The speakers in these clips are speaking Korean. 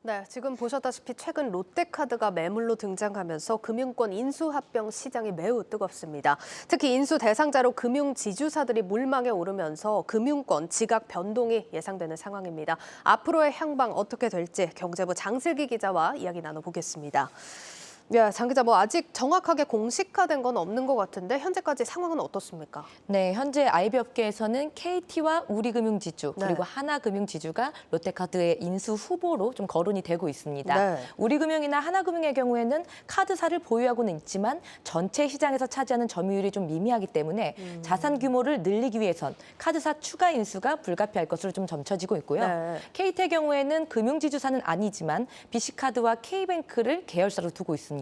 네, 지금 보셨다시피 최근 롯데카드가 매물로 등장하면서 금융권 인수합병 시장이 매우 뜨겁습니다. 특히 인수 대상자로 금융지주사들이 물망에 오르면서 금융권 지각 변동이 예상되는 상황입니다. 앞으로의 향방 어떻게 될지 경제부 장슬기 기자와 이야기 나눠보겠습니다. 네, 장 기자, 아직 정확하게 공식화된 건 없는 것 같은데 현재까지 상황은 어떻습니까? 네, 현재 IB 업계에서는 KT와 우리금융지주 그리고 네. 하나금융지주가 롯데카드의 인수 후보로 좀 거론이 되고 있습니다. 네. 우리금융이나 하나금융의 경우에는 카드사를 보유하고는 있지만 전체 시장에서 차지하는 점유율이 좀 미미하기 때문에 자산 규모를 늘리기 위해선 카드사 추가 인수가 불가피할 것으로 좀 점쳐지고 있고요. 네. KT의 KT의 경우에는 금융지주사는 아니지만 BC카드와 K뱅크를 계열사로 두고 있습니다.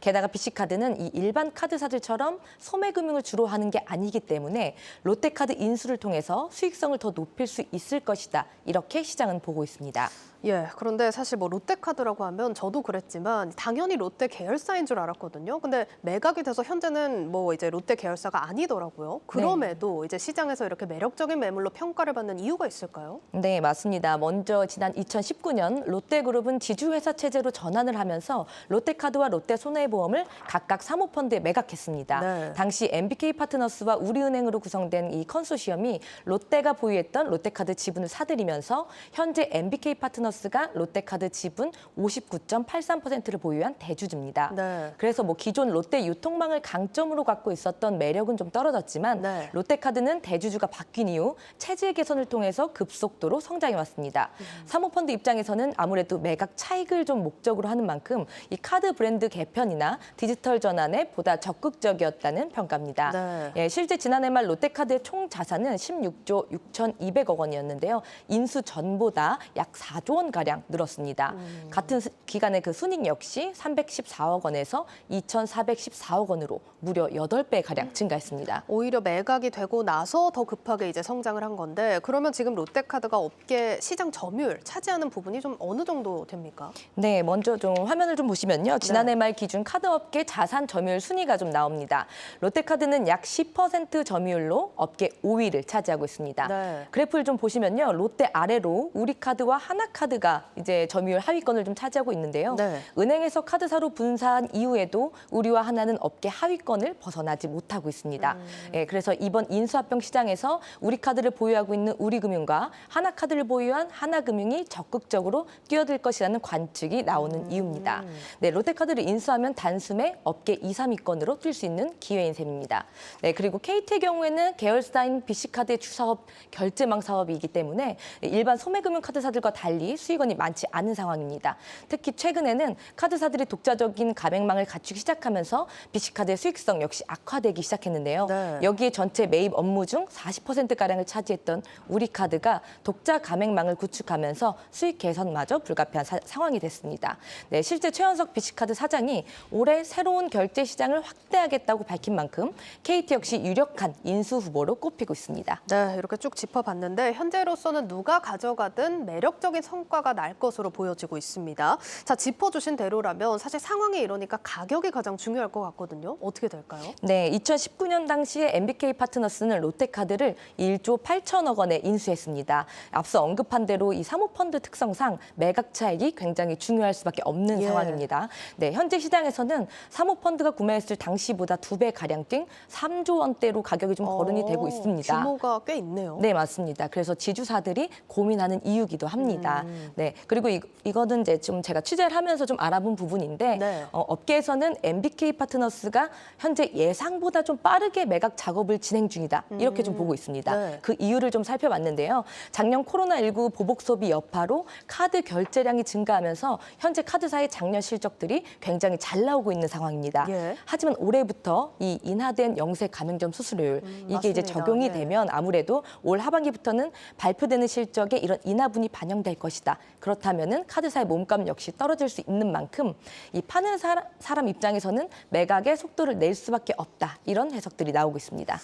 게다가 BC카드는 이 일반 카드사들처럼 소매금융을 주로 하는 게 아니기 때문에 롯데카드 인수를 통해서 수익성을 더 높일 수 있을 것이다. 이렇게 시장은 보고 있습니다. 예, 그런데 사실 롯데카드라고 하면 저도 그랬지만 당연히 롯데 계열사인 줄 알았거든요. 근데 매각이 돼서 현재는 이제 롯데 계열사가 아니더라고요. 그럼에도 이제 시장에서 이렇게 매력적인 매물로 평가를 받는 이유가 있을까요? 네, 맞습니다. 먼저 지난 2019년 롯데그룹은 지주회사 체제로 전환을 하면서 롯데카드와 롯데손해보험을 각각 사모펀드에 매각했습니다. 네. 당시 MBK파트너스와 우리은행으로 구성된 이 컨소시엄이 롯데가 보유했던 롯데카드 지분을 사들이면서 현재 MBK파트너스가 롯데카드 지분 59.83%를 보유한 대주주입니다. 네. 그래서 기존 롯데 유통망을 강점으로 갖고 있었던 매력은 좀 떨어졌지만 네. 롯데카드는 대주주가 바뀐 이후 체질 개선을 통해서 급속도로 성장해 왔습니다. 사모펀드 입장에서는 아무래도 매각 차익을 좀 목적으로 하는 만큼 이 카드 브랜드 개편이나 디지털 전환에 보다 적극적이었다는 평가입니다. 네. 예, 실제 지난해 말 롯데카드의 총 자산은 16조 6,200억 원이었는데요. 인수 전보다 약 4조 원 가량 늘었습니다. 같은 기간에 그 순이익 역시 314억 원에서 2,414억 원으로 무려 8배 가량 증가했습니다. 오히려 매각이 되고 나서 더 급하게 이제 성장을 한 건데 그러면 지금 롯데카드가 업계 시장 점유율 차지하는 부분이 좀 어느 정도 됩니까? 네, 먼저 좀 화면을 좀 보시면요. 지난해 말 기준 카드업계 자산 점유율 순위가 좀 나옵니다. 롯데카드는 약 10% 점유율로 업계 5위를 차지하고 있습니다. 네. 그래프를 좀 보시면요. 롯데 아래로 우리카드와 하나카드가 이제 점유율 하위권을 좀 차지하고 있는데요. 네. 은행에서 카드사로 분사한 이후에도 우리와 하나는 업계 하위권을 벗어나지 못하고 있습니다. 예, 그래서 이번 인수합병 시장에서 우리카드를 보유하고 있는 우리금융과 하나카드를 보유한 하나금융이 적극적으로 뛰어들 것이라는 관측이 나오는 이유입니다. 네, 롯데카드를 인수하면 단숨에 업계 2, 3위권으로 뛸 수 있는 기회인 셈입니다. 네, 그리고 KT의 경우에는 계열사인 BC카드의 주사업 결제망 사업이기 때문에 일반 소매금융 카드사들과 달리 수익원이 많지 않은 상황입니다. 특히 최근에는 카드사들이 독자적인 가맹망을 갖추기 시작하면서 BC카드의 수익성 역시 악화되기 시작했는데요. 네. 여기에 전체 매입 업무 중 40%가량을 차지했던 우리카드가 독자 가맹망을 구축하면서 수익 개선마저 불가피한 상황이 됐습니다. 네, 실제 최현석 BC카드 사장이 올해 새로운 결제 시장을 확대하겠다고 밝힌 만큼 KT 역시 유력한 인수 후보로 꼽히고 있습니다. 네, 이렇게 쭉 짚어봤는데 현재로서는 누가 가져가든 매력적인 성과가 날 것으로 보여지고 있습니다. 자, 짚어주신 대로라면 사실 상황이 이러니까 가격이 가장 중요할 것 같거든요. 어떻게 될까요? 네, 2019년 당시에 MBK파트너스는 롯데카드를 1조 8천억 원에 인수했습니다. 앞서 언급한 대로 이 사모펀드 특성상 매각 차익이 굉장히 중요할 수밖에 없는 상황입니다. 네, 현재 시장에서는 사모펀드가 구매했을 당시보다 2배 가량 뛴 3조 원대로 가격이 좀 거론이 되고 있습니다. 규모가 꽤 있네요. 네, 맞습니다. 그래서 지주사들이 고민하는 이유기도 합니다. 네, 그리고 이거는 이제 좀 제가 취재를 하면서 좀 알아본 부분인데 네. 업계에서는 MBK파트너스가 현재 예상보다 좀 빠르게 매각 작업을 진행 중이다. 이렇게 좀 보고 있습니다. 네. 그 이유를 좀 살펴봤는데요. 작년 코로나19 보복 소비 여파로 카드 결제량이 증가하면서 현재 카드사의 작년 실적들이 굉장히 잘 나오고 있는 상황입니다. 예. 하지만 올해부터 이 인하된 영세 가맹점 수수료율 이게 이제 맞습니다. 적용이 네. 되면 아무래도 올 하반기부터는 발표되는 실적에 이런 인하분이 반영될 것이다. 그렇다면은 카드사의 몸값 역시 떨어질 수 있는 만큼 이 파는 사람 입장에서는 매각의 속도를 낼 수밖에 없다. 이런 해석들이 나오고 있습니다.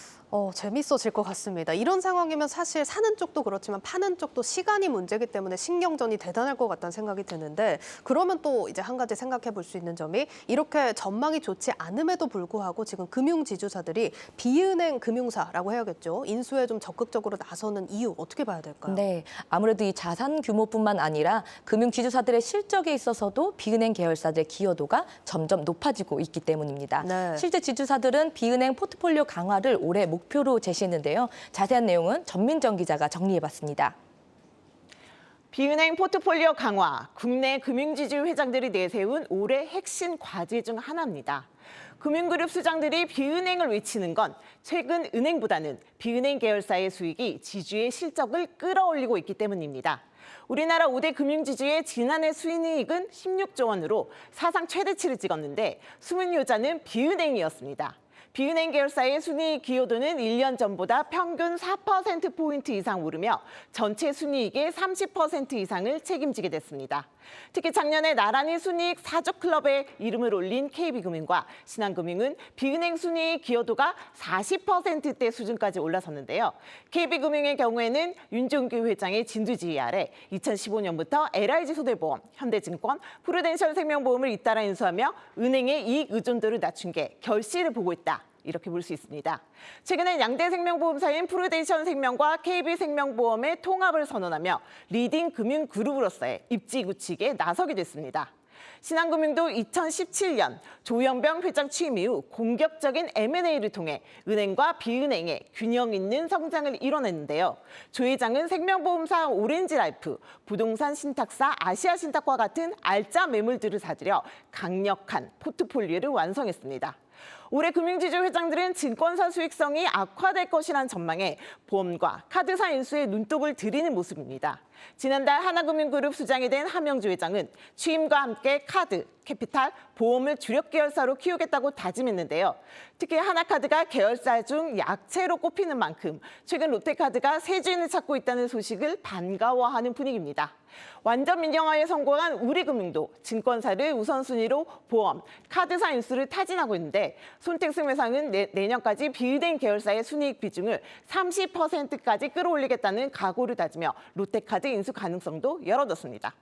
재밌어질 것 같습니다. 이런 상황이면 사실 사는 쪽도 그렇지만 파는 쪽도 시간이 문제이기 때문에 신경전이 대단할 것 같다는 생각이 드는데 그러면 또 이제 한 가지 생각해 볼 수 있는 점이 이렇게 전망이 좋지 않음에도 불구하고 지금 금융지주사들이 비은행 금융사라고 해야겠죠. 인수에 좀 적극적으로 나서는 이유 어떻게 봐야 될까요? 네, 아무래도 이 자산 규모뿐만 아니라 금융지주사들의 실적에 있어서도 비은행 계열사들의 기여도가 점점 높아지고 있기 때문입니다. 네. 실제 지주사들은 비은행 포트폴리오 강화를 올해 목표로 제시했는데요. 자세한 내용은 전민정 기자가 정리해봤습니다. 비은행 포트폴리오 강화, 국내 금융지주 회장들이 내세운 올해 핵심 과제 중 하나입니다. 금융그룹 수장들이 비은행을 외치는 건 최근 은행보다는 비은행 계열사의 수익이 지주의 실적을 끌어올리고 있기 때문입니다. 우리나라 5대 금융지주의 지난해 순이익은 16조 원으로 사상 최대치를 찍었는데 숨은 효자는 비은행이었습니다. 비은행 계열사의 순이익 기여도는 1년 전보다 평균 4%포인트 이상 오르며 전체 순이익의 30% 이상을 책임지게 됐습니다. 특히 작년에 나란히 순이익 4조 클럽에 이름을 올린 KB금융과 신한금융은 비은행 순이익 기여도가 40%대 수준까지 올라섰는데요. KB금융의 경우에는 윤종규 회장의 진두지휘 아래 2015년부터 LIG 손해보험, 현대증권, 프루덴셜 생명보험을 잇따라 인수하며 은행의 이익 의존도를 낮춘 게 결실을 보고 있다. 이렇게 볼 수 있습니다. 최근에 양대 생명보험사인 프루덴셜 생명과 KB생명보험의 통합을 선언하며 리딩 금융 그룹으로서의 입지 구축에 나서게 됐습니다. 신한금융도 2017년 조현병 회장 취임 이후 공격적인 M&A를 통해 은행과 비은행의 균형 있는 성장을 이뤄냈는데요. 조 회장은 생명보험사 오렌지라이프, 부동산 신탁사 아시아신탁과 같은 알짜 매물들을 사들여 강력한 포트폴리오를 완성했습니다. 올해 금융지주 회장들은 증권사 수익성이 악화될 것이란 전망에 보험과 카드사 인수에 눈독을 들이는 모습입니다. 지난달 하나금융그룹 수장이 된 하명주 회장은 취임과 함께 카드, 캐피탈, 보험을 주력 계열사로 키우겠다고 다짐했는데요. 특히 하나카드가 계열사 중 약체로 꼽히는 만큼 최근 롯데카드가 새 주인을 찾고 있다는 소식을 반가워하는 분위기입니다. 완전 민영화에 성공한 우리금융도 증권사를 우선순위로 보험, 카드사 인수를 타진하고 있는데 손택승 회장은 내년까지 비은행 계열사의 순이익 비중을 30%까지 끌어올리겠다는 각오를 다지며 롯데카드 인수 가능성도 열어뒀습니다.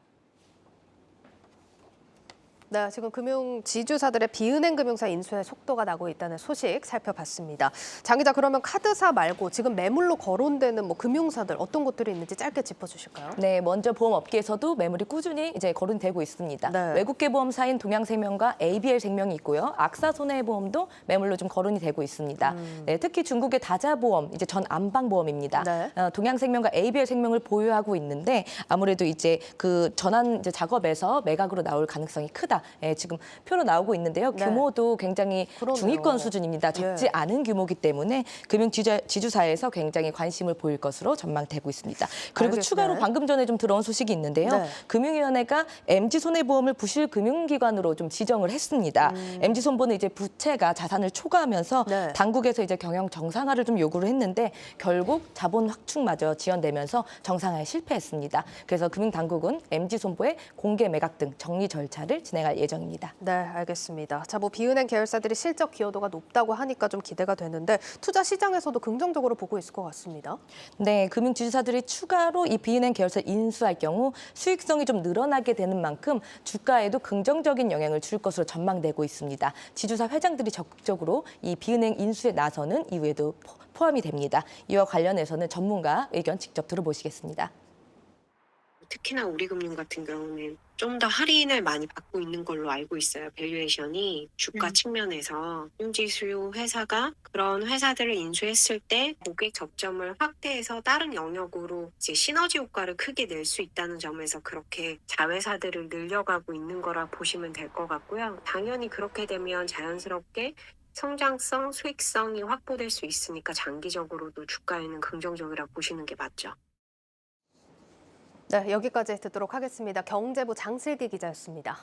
네, 지금 금융지주사들의 비은행 금융사 인수에 속도가 나고 있다는 소식 살펴봤습니다. 장 기자, 그러면 카드사 말고 지금 매물로 거론되는 금융사들 어떤 것들이 있는지 짧게 짚어주실까요? 네, 먼저 보험업계에서도 매물이 꾸준히 이제 거론되고 있습니다. 네. 외국계 보험사인 동양생명과 ABL생명이 있고요. 악사손해보험도 매물로 좀 거론이 되고 있습니다. 네, 특히 중국의 다자보험, 이제 전 안방보험입니다. 네. 동양생명과 ABL생명을 보유하고 있는데 아무래도 이제 그 전환 이제 작업에서 매각으로 나올 가능성이 크다. 지금 표로 나오고 있는데요. 네. 규모도 굉장히 그러네요. 중위권 수준입니다. 적지 예. 않은 규모이기 때문에 금융지주사에서 굉장히 관심을 보일 것으로 전망되고 있습니다. 그리고 알겠어요. 추가로 방금 전에 좀 들어온 소식이 있는데요. 네. 금융위원회가 MG손해보험을 부실금융기관으로 좀 지정을 했습니다. MG손보는 이제 부채가 자산을 초과하면서 네. 당국에서 이제 경영 정상화를 좀 요구를 했는데 결국 자본 확충마저 지연되면서 정상화에 실패했습니다. 그래서 금융당국은 MG손보의 공개 매각 등 정리 절차를 진행할 예정입니다. 네, 알겠습니다. 자, 비은행 계열사들이 실적 기여도가 높다고 하니까 좀 기대가 되는데 투자 시장에서도 긍정적으로 보고 있을 것 같습니다. 네, 금융지주사들이 추가로 이 비은행 계열사 인수할 경우 수익성이 좀 늘어나게 되는 만큼 주가에도 긍정적인 영향을 줄 것으로 전망되고 있습니다. 지주사 회장들이 적극적으로 이 비은행 인수에 나서는 이유에도 포함이 됩니다. 이와 관련해서는 전문가 의견 직접 들어보시겠습니다. 특히나 우리금융 같은 경우는 좀 더 할인을 많이 받고 있는 걸로 알고 있어요. 밸류에이션이 주가 측면에서 금융지수 회사가 그런 회사들을 인수했을 때 고객 접점을 확대해서 다른 영역으로 이제 시너지 효과를 크게 낼 수 있다는 점에서 그렇게 자회사들을 늘려가고 있는 거라 보시면 될 것 같고요. 당연히 그렇게 되면 자연스럽게 성장성, 수익성이 확보될 수 있으니까 장기적으로도 주가에는 긍정적이라 보시는 게 맞죠. 네, 여기까지 듣도록 하겠습니다. 경제부 장슬기 기자였습니다.